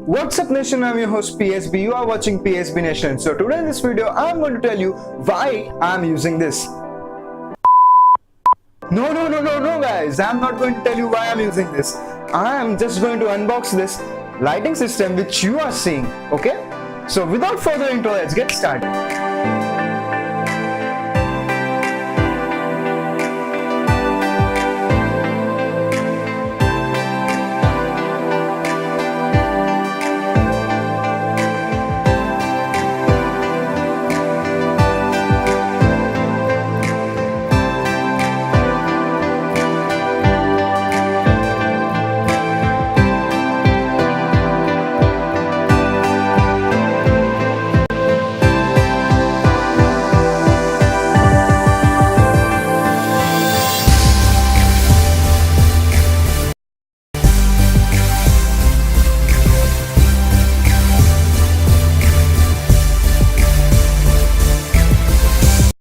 What's up nation, I'm your host PSB, you are watching PSB Nation. So today in this video, I'm going to tell you why I'm using this. No guys, I'm not going to tell you why I'm using this. I'm just going to unbox this lighting system which you are seeing, okay? So without further intro, let's get started.